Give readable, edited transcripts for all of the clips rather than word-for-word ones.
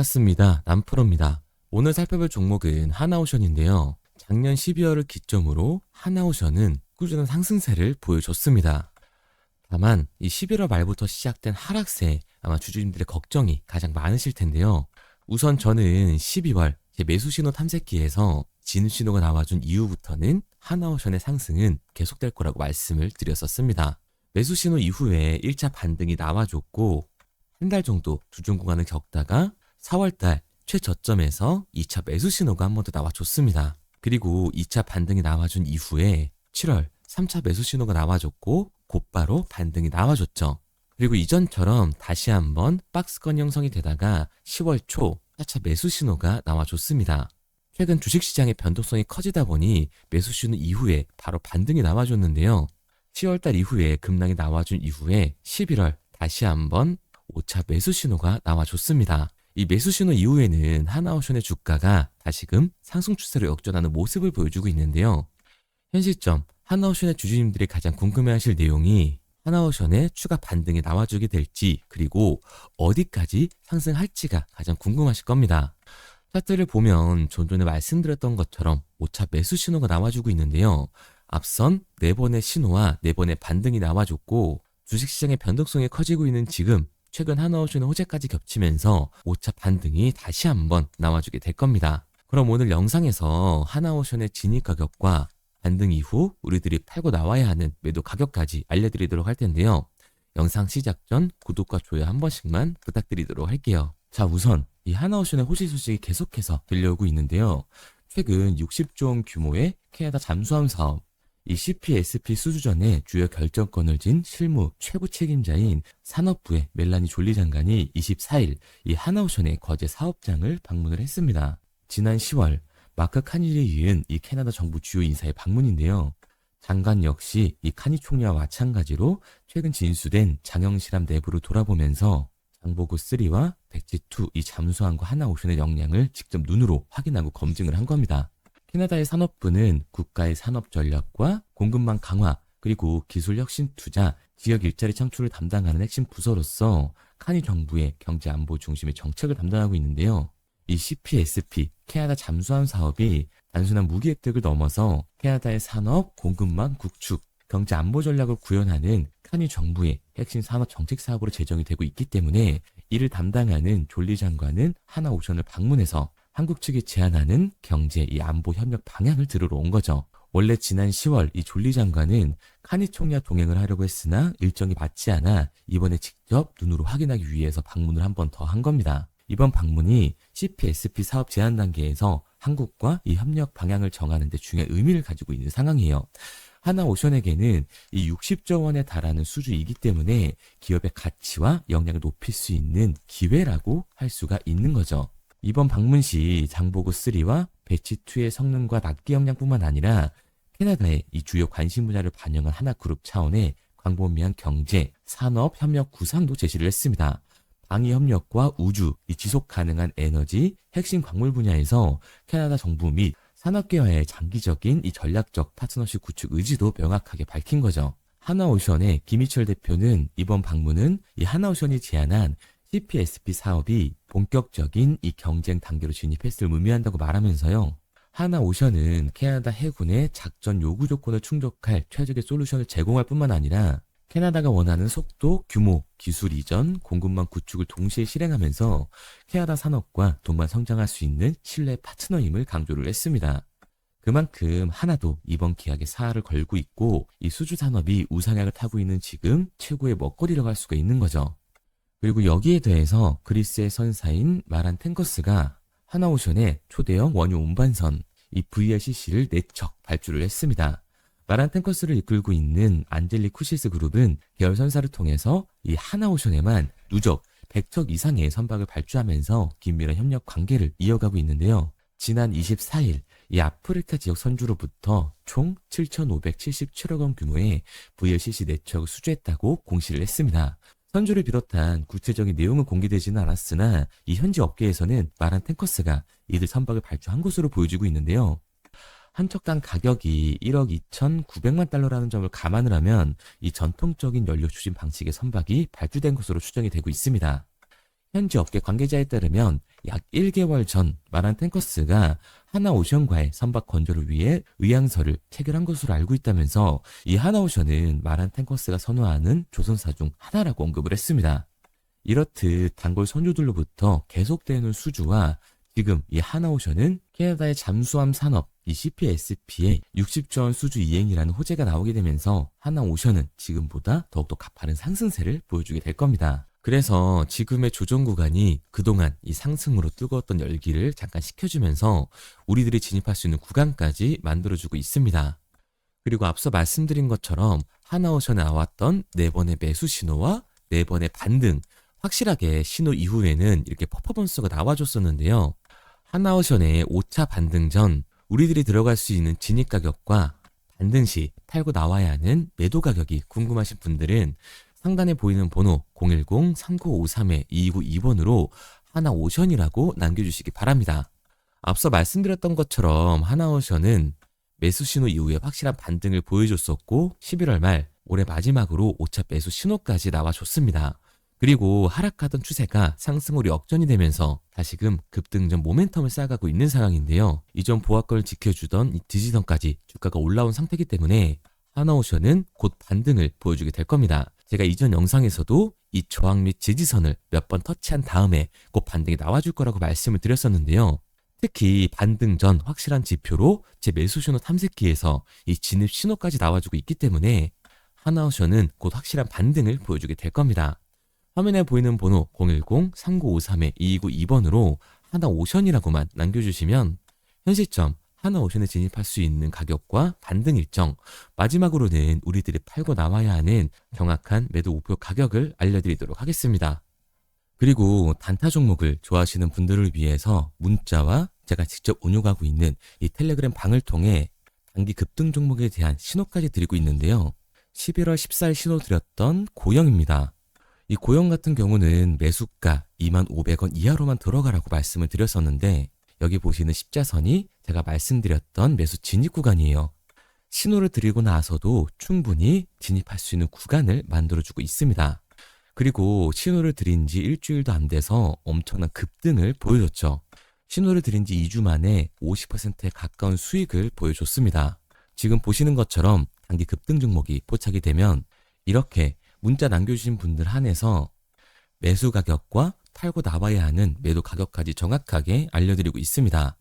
반갑습니다. 남프로입니다. 오늘 살펴볼 종목은 하나오션인데요. 작년 12월을 기점으로 하나오션은 꾸준한 상승세를 보여줬습니다. 다만 이 11월 말부터 시작된 하락세에 아마 주주님들의 걱정이 가장 많으실 텐데요. 우선 저는 12월 제 매수 신호 탐색기에서 진입 신호가 나와준 이후부터는 하나오션의 상승은 계속될 거라고 말씀을 드렸었습니다. 매수 신호 이후에 1차 반등이 나와줬고 한 달 정도 주중 구간을 겪다가 4월달 최저점에서 2차 매수 신호가 한 번 더 나와줬습니다. 그리고 2차 반등이 나와준 이후에 7월 3차 매수 신호가 나와줬고 곧바로 반등이 나와줬죠. 그리고 이전처럼 다시 한번 박스권 형성이 되다가 10월 초 4차 매수 신호가 나와줬습니다. 최근 주식시장의 변동성이 커지다 보니 매수 신호 이후에 바로 반등이 나와줬는데요. 10월달 이후에 급락이 나와준 이후에 11월 다시 한번 5차 매수 신호가 나와줬습니다. 이 매수 신호 이후에는 하나오션의 주가가 다시금 상승 추세로 역전하는 모습을 보여주고 있는데요. 현 시점 하나오션의 주주님들이 가장 궁금해하실 내용이 하나오션의 추가 반등이 나와주게 될지 그리고 어디까지 상승할지가 가장 궁금하실 겁니다. 차트를 보면 좀 전에 말씀드렸던 것처럼 5차 매수 신호가 나와주고 있는데요. 앞선 4번의 신호와 4번의 반등이 나와줬고 주식시장의 변동성이 커지고 있는 지금 최근 하나오션의 호재까지 겹치면서 5차 반등이 다시 한번 나와주게 될 겁니다. 그럼 오늘 영상에서 하나오션의 진입 가격과 반등 이후 우리들이 팔고 나와야 하는 매도 가격까지 알려드리도록 할 텐데요. 영상 시작 전 구독과 좋아요 한 번씩만 부탁드리도록 할게요. 자, 우선 이 하나오션의 호재 소식이 계속해서 들려오고 있는데요. 최근 60조 원 규모의 캐나다 잠수함 사업, 이 CPSP 수주전에 주요 결정권을 쥔 실무 최고 책임자인 산업부의 멜라니 졸리 장관이 24일 이 하나오션의 거제 사업장을 방문을 했습니다. 지난 10월 마크 카니를 이은 이 캐나다 정부 주요 인사의 방문인데요. 장관 역시 이 카니 총리와 마찬가지로 최근 진수된 장영실함 내부를 돌아보면서 장보고 3와 백지2 이 잠수함과 하나오션의 역량을 직접 눈으로 확인하고 검증을 한 겁니다. 캐나다의 산업부는 국가의 산업 전략과 공급망 강화, 그리고 기술 혁신 투자, 지역 일자리 창출을 담당하는 핵심 부서로서 카니 정부의 경제 안보 중심의 정책을 담당하고 있는데요. 이 CPSP, 캐나다 잠수함 사업이 단순한 무기 획득을 넘어서 캐나다의 산업, 공급망 구축, 경제 안보 전략을 구현하는 카니 정부의 핵심 산업 정책 사업으로 제정이 되고 있기 때문에 이를 담당하는 졸리 장관은 하나오션을 방문해서 한국 측이 제안하는 경제 이 안보 협력 방향을 들으러 온 거죠. 원래 지난 10월 이 졸리 장관은 카니 총리와 동행을 하려고 했으나 일정이 맞지 않아 이번에 직접 눈으로 확인하기 위해서 방문을 한 번 더 한 겁니다. 이번 방문이 CPSP 사업 제안 단계에서 한국과 이 협력 방향을 정하는 데 중요한 의미를 가지고 있는 상황이에요. 하나오션에게는 이 60조 원에 달하는 수주이기 때문에 기업의 가치와 역량을 높일 수 있는 기회라고 할 수가 있는 거죠. 이번 방문 시 장보고 3와 배치2의 성능과 납기 역량뿐만 아니라 캐나다의 이 주요 관심 분야를 반영한 하나그룹 차원의 광범위한 경제, 산업 협력 구상도 제시를 했습니다. 방위 협력과 우주, 이 지속 가능한 에너지, 핵심 광물 분야에서 캐나다 정부 및 산업계와의 장기적인 이 전략적 파트너십 구축 의지도 명확하게 밝힌 거죠. 하나오션의 김희철 대표는 이번 방문은 이 하나오션이 제안한 CPSP 사업이 본격적인 이 경쟁 단계로 진입했을 의미한다고 말하면서요. 하나오션은 캐나다 해군의 작전 요구 조건을 충족할 최적의 솔루션을 제공할 뿐만 아니라 캐나다가 원하는 속도, 규모, 기술 이전, 공급망 구축을 동시에 실행하면서 캐나다 산업과 동반 성장할 수 있는 신뢰 파트너임을 강조를 했습니다. 그만큼 하나도 이번 계약에 사활을 걸고 있고 이 수주 산업이 우상향을 타고 있는 지금 최고의 먹거리라고 할 수가 있는 거죠. 그리고 여기에 대해서 그리스의 선사인 마란 탱커스가 하나오션의 초대형 원유 운반선 이 VLCC를 4척 발주를 했습니다. 마란 탱커스를 이끌고 있는 안젤리 쿠시스 그룹은 계열 선사를 통해서 이 하나오션에만 누적 100척 이상의 선박을 발주하면서 긴밀한 협력 관계를 이어가고 있는데요. 지난 24일 이 아프리카 지역 선주로부터 총 7,577억 원 규모의 VLCC 4척을 수주했다고 공시를 했습니다. 선주를 비롯한 구체적인 내용은 공개되지는 않았으나 이 현지 업계에서는 마란 탱커스가 이들 선박을 발주한 것으로 보여지고 있는데요. 한 척당 가격이 1억 2,900만 달러라는 점을 감안을 하면 이 전통적인 연료 추진 방식의 선박이 발주된 것으로 추정이 되고 있습니다. 현지 업계 관계자에 따르면 약 1개월 전 마란탱커스가 하나오션과의 선박 건조를 위해 의향서를 체결한 것으로 알고 있다면서 이 하나오션은 마란탱커스가 선호하는 조선사 중 하나라고 언급을 했습니다. 이렇듯 단골 선주들로부터 계속되는 수주와 지금 이 하나오션은 캐나다의 잠수함 산업 이 CPSP의 60조 원 수주 이행이라는 호재가 나오게 되면서 하나오션은 지금보다 더욱더 가파른 상승세를 보여주게 될 겁니다. 그래서 지금의 조정 구간이 그동안 이 상승으로 뜨거웠던 열기를 잠깐 식혀주면서 우리들이 진입할 수 있는 구간까지 만들어주고 있습니다. 그리고 앞서 말씀드린 것처럼 하나오션에 나왔던 4번의 매수 신호와 4번의 반등, 확실하게 신호 이후에는 이렇게 퍼포먼스가 나와줬었는데요. 하나오션의 5차 반등 전 우리들이 들어갈 수 있는 진입 가격과 반등 시 팔고 나와야 하는 매도 가격이 궁금하신 분들은 상단에 보이는 번호 010-3953-2292번으로 하나오션이라고 남겨주시기 바랍니다. 앞서 말씀드렸던 것처럼 하나오션은 매수 신호 이후에 확실한 반등을 보여줬었고 11월 말 올해 마지막으로 5차 매수 신호까지 나와줬습니다. 그리고 하락하던 추세가 상승으로 역전이 되면서 다시금 급등전 모멘텀을 쌓아가고 있는 상황인데요. 이전 보합권을 지켜주던 이 지지선까지 주가가 올라온 상태이기 때문에 하나오션은 곧 반등을 보여주게 될 겁니다. 제가 이전 영상에서도 이 저항 및 지지선을 몇 번 터치한 다음에 곧 반등이 나와줄 거라고 말씀을 드렸었는데요. 특히 반등 전 확실한 지표로 제 매수 신호 탐색기에서 이 진입 신호까지 나와주고 있기 때문에 하나오션은 곧 확실한 반등을 보여주게 될 겁니다. 화면에 보이는 번호 010-3953-2292번으로 하나오션이라고만 남겨주시면 현 시점 하나오션에 진입할 수 있는 가격과 반등 일정, 마지막으로는 우리들이 팔고 나와야 하는 정확한 매도 목표 가격을 알려드리도록 하겠습니다. 그리고 단타 종목을 좋아하시는 분들을 위해서 문자와 제가 직접 운용하고 있는 이 텔레그램 방을 통해 단기 급등 종목에 대한 신호까지 드리고 있는데요. 11월 14일 신호 드렸던 고영입니다. 이 고영 같은 경우는 매수가 25,000원 이하로만 들어가라고 말씀을 드렸었는데 여기 보시는 십자선이 제가 말씀드렸던 매수 진입 구간이에요. 신호를 드리고 나서도 충분히 진입할 수 있는 구간을 만들어주고 있습니다. 그리고 신호를 드린 지 일주일도 안 돼서 엄청난 급등을 보여줬죠. 신호를 드린 지 2주 만에 50%에 가까운 수익을 보여줬습니다. 지금 보시는 것처럼 단기 급등 종목이 포착이 되면 이렇게 문자 남겨주신 분들 한해서 매수 가격과 팔고 나와야 하는 매도 가격까지 정확하게 알려드리고 있습니다.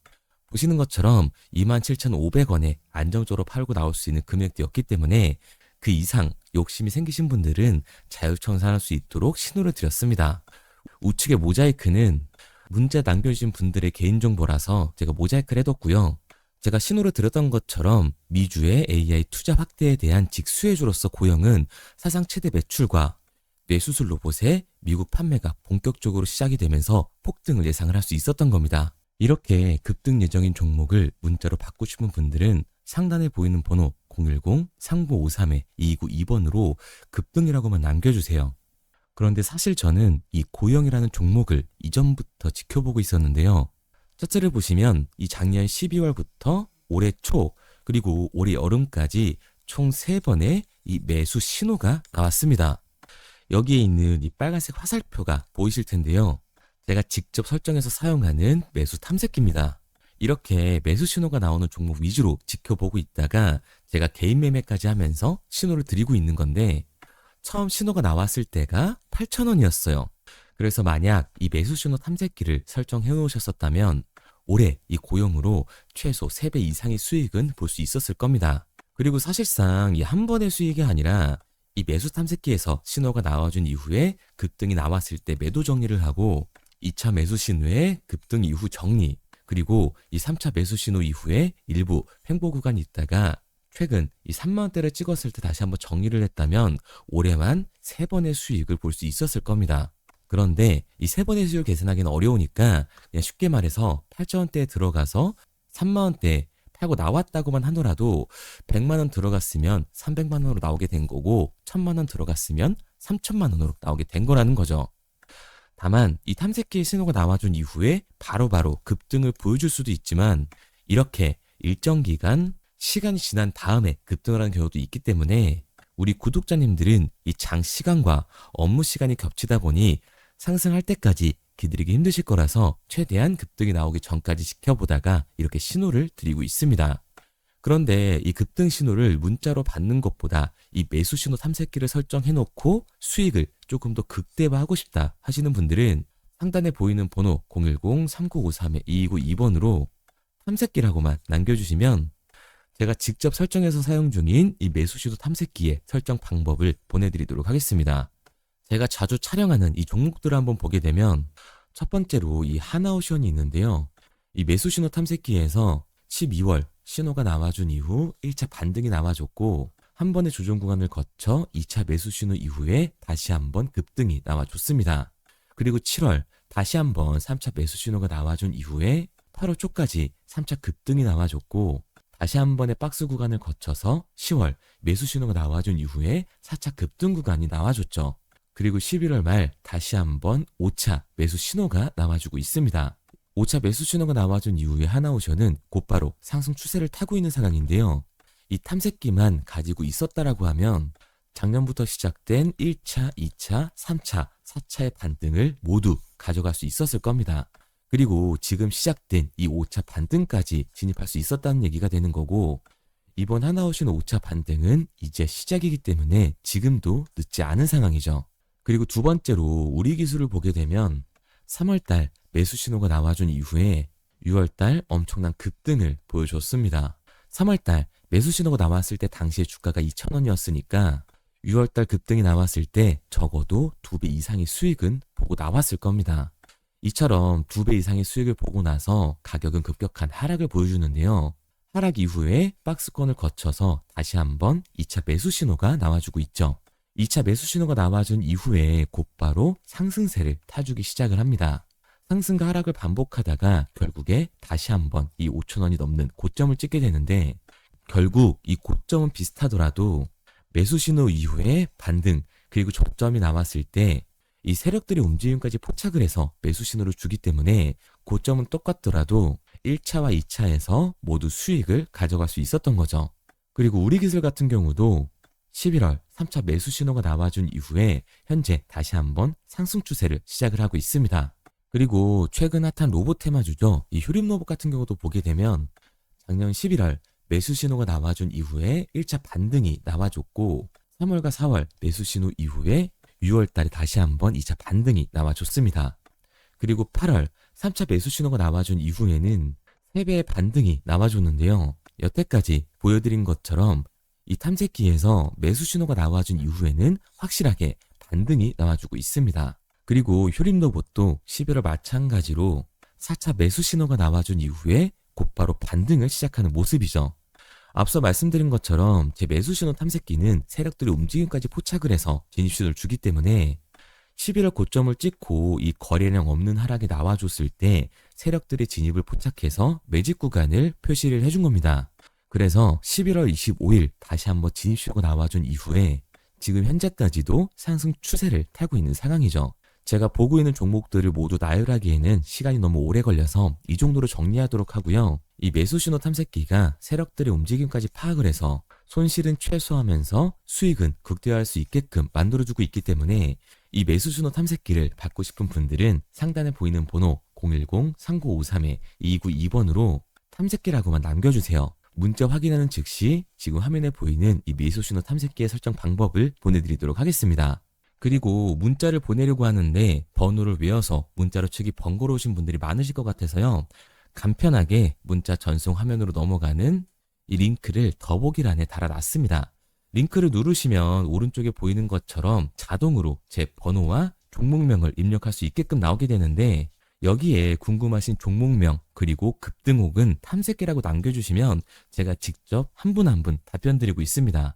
보시는 것처럼 27,500원에 안정적으로 팔고 나올 수 있는 금액대였기 때문에 그 이상 욕심이 생기신 분들은 자율청산할 수 있도록 신호를 드렸습니다. 우측의 모자이크는 문자 남겨주신 분들의 개인정보라서 제가 모자이크를 해뒀고요. 제가 신호를 드렸던 것처럼 미주의 AI 투자 확대에 대한 직수혜주로서 고영은 사상 최대 매출과 뇌수술 로봇의 미국 판매가 본격적으로 시작이 되면서 폭등을 예상을 할 수 있었던 겁니다. 이렇게 급등 예정인 종목을 문자로 받고 싶은 분들은 상단에 보이는 번호 010-3953-2292번으로 급등이라고만 남겨주세요. 그런데 사실 저는 이 고영이라는 종목을 이전부터 지켜보고 있었는데요. 차트를 보시면 이 작년 12월부터 올해 초 그리고 올해 여름까지 총 3번의 이 매수 신호가 나왔습니다. 여기에 있는 이 빨간색 화살표가 보이실 텐데요. 제가 직접 설정해서 사용하는 매수 탐색기입니다. 이렇게 매수 신호가 나오는 종목 위주로 지켜보고 있다가 제가 개인 매매까지 하면서 신호를 드리고 있는 건데 처음 신호가 나왔을 때가 8,000원이었어요. 그래서 만약 이 매수 신호 탐색기를 설정해 놓으셨었다면 올해 이 고영으로 최소 3배 이상의 수익은 볼 수 있었을 겁니다. 그리고 사실상 이 한 번의 수익이 아니라 이 매수 탐색기에서 신호가 나와준 이후에 급등이 나왔을 때 매도 정리를 하고 2차 매수 신호의 급등 이후 정리, 그리고 이 3차 매수 신호 이후에 일부 횡보 구간이 있다가 최근 이 3만원대를 찍었을 때 다시 한번 정리를 했다면 올해만 3번의 수익을 볼 수 있었을 겁니다. 그런데 이 3번의 수익을 계산하기는 어려우니까 그냥 쉽게 말해서 8,000원대에 들어가서 3만원대 팔고 나왔다고만 하더라도 100만원 들어갔으면 300만원으로 나오게 된 거고 1000만원 들어갔으면 3000만원으로 나오게 된 거라는 거죠. 다만 이 탐색기의 신호가 나와준 이후에 바로바로 급등을 보여줄 수도 있지만 이렇게 일정 기간 시간이 지난 다음에 급등을 하는 경우도 있기 때문에 우리 구독자님들은 이 장 시간과 업무 시간이 겹치다 보니 상승할 때까지 기다리기 힘드실 거라서 최대한 급등이 나오기 전까지 지켜보다가 이렇게 신호를 드리고 있습니다. 그런데 이 급등 신호를 문자로 받는 것보다 이 매수 신호 탐색기를 설정해 놓고 수익을 조금 더 극대화하고 싶다 하시는 분들은 상단에 보이는 번호 010-3953-2292번으로 탐색기라고만 남겨주시면 제가 직접 설정해서 사용 중인 이 매수 신호 탐색기의 설정 방법을 보내드리도록 하겠습니다. 제가 자주 촬영하는 이 종목들을 한번 보게 되면 첫 번째로 이 하나오션이 있는데요. 이 매수 신호 탐색기에서 12월 신호가 나와준 이후 1차 반등이 나와줬고 한 번의 조정 구간을 거쳐 2차 매수 신호 이후에 다시 한번 급등이 나와줬습니다. 그리고 7월 다시 한번 3차 매수 신호가 나와준 이후에 8월 초까지 3차 급등이 나와줬고 다시 한 번의 박스 구간을 거쳐서 10월 매수 신호가 나와준 이후에 4차 급등 구간이 나와줬죠. 그리고 11월 말 다시 한번 5차 매수 신호가 나와주고 있습니다. 5차 매수 신호가 나와준 이후에 하나오션은 곧바로 상승 추세를 타고 있는 상황인데요. 이 탐색기만 가지고 있었다라고 하면 작년부터 시작된 1차, 2차, 3차, 4차의 반등을 모두 가져갈 수 있었을 겁니다. 그리고 지금 시작된 이 5차 반등까지 진입할 수 있었다는 얘기가 되는 거고 이번 하나오션 5차 반등은 이제 시작이기 때문에 지금도 늦지 않은 상황이죠. 그리고 두 번째로 우리 기술을 보게 되면 3월달 매수 신호가 나와준 이후에 6월달 엄청난 급등을 보여줬습니다. 3월달 매수 신호가 나왔을 때 당시에 주가가 2,000원이었으니까 6월달 급등이 나왔을 때 적어도 2배 이상의 수익은 보고 나왔을 겁니다. 이처럼 2배 이상의 수익을 보고 나서 가격은 급격한 하락을 보여주는데요. 하락 이후에 박스권을 거쳐서 다시 한번 2차 매수 신호가 나와주고 있죠. 2차 매수 신호가 나와준 이후에 곧바로 상승세를 타주기 시작을 합니다. 상승과 하락을 반복하다가 결국에 다시 한번 이 5,000원이 넘는 고점을 찍게 되는데 결국 이 고점은 비슷하더라도 매수 신호 이후에 반등 그리고 저점이 나왔을 때 이 세력들의 움직임까지 포착을 해서 매수 신호를 주기 때문에 고점은 똑같더라도 1차와 2차에서 모두 수익을 가져갈 수 있었던 거죠. 그리고 우리 기술 같은 경우도 11월 3차 매수 신호가 나와준 이후에 현재 다시 한번 상승 추세를 시작을 하고 있습니다. 그리고 최근 핫한 로봇 테마주죠. 이 효림 로봇 같은 경우도 보게 되면 작년 11월 매수 신호가 나와준 이후에 1차 반등이 나와줬고 3월과 4월 매수 신호 이후에 6월 달에 다시 한번 2차 반등이 나와줬습니다. 그리고 8월 3차 매수 신호가 나와준 이후에는 3배의 반등이 나와줬는데요. 여태까지 보여드린 것처럼 이 탐색기에서 매수 신호가 나와준 이후에는 확실하게 반등이 나와주고 있습니다. 그리고 효림 로봇도 11월 마찬가지로 4차 매수 신호가 나와준 이후에 곧바로 반등을 시작하는 모습이죠. 앞서 말씀드린 것처럼 제 매수 신호 탐색기는 세력들의 움직임까지 포착을 해서 진입 신호를 주기 때문에 11월 고점을 찍고 이 거래량 없는 하락이 나와줬을 때 세력들의 진입을 포착해서 매집 구간을 표시를 해준 겁니다. 그래서 11월 25일 다시 한번 진입 신호가 나와준 이후에 지금 현재까지도 상승 추세를 타고 있는 상황이죠. 제가 보고 있는 종목들을 모두 나열하기에는 시간이 너무 오래 걸려서 이 정도로 정리하도록 하고요. 이 매수 신호 탐색기가 세력들의 움직임까지 파악을 해서 손실은 최소화하면서 수익은 극대화할 수 있게끔 만들어주고 있기 때문에 이 매수 신호 탐색기를 받고 싶은 분들은 상단에 보이는 번호 010-3953-2292번으로 탐색기라고만 남겨주세요. 문자 확인하는 즉시 지금 화면에 보이는 이 매수 신호 탐색기의 설정 방법을 보내드리도록 하겠습니다. 그리고 문자를 보내려고 하는데 번호를 외워서 문자로 치기 번거로우신 분들이 많으실 것 같아서요. 간편하게 문자 전송 화면으로 넘어가는 이 링크를 더보기란에 달아놨습니다. 링크를 누르시면 오른쪽에 보이는 것처럼 자동으로 제 번호와 종목명을 입력할 수 있게끔 나오게 되는데 여기에 궁금하신 종목명 그리고 급등 혹은 탐색기라고 남겨주시면 제가 직접 한 분 한 분 답변 드리고 있습니다.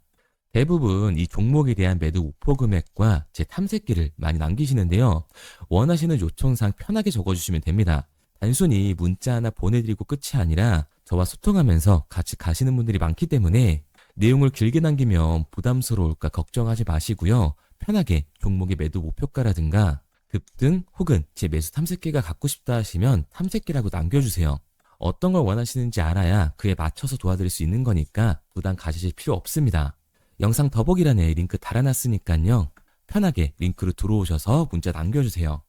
대부분 이 종목에 대한 매도 목표 금액과 제 탐색기를 많이 남기시는데요. 원하시는 요청사항 편하게 적어주시면 됩니다. 단순히 문자 하나 보내드리고 끝이 아니라 저와 소통하면서 같이 가시는 분들이 많기 때문에 내용을 길게 남기면 부담스러울까 걱정하지 마시고요. 편하게 종목의 매도 목표가라든가 급등 혹은 제 매수 탐색기가 갖고 싶다 하시면 탐색기라고 남겨주세요. 어떤 걸 원하시는지 알아야 그에 맞춰서 도와드릴 수 있는 거니까 부담 가지실 필요 없습니다. 영상 더보기란에 링크 달아놨으니까요. 편하게 링크로 들어오셔서 문자 남겨주세요.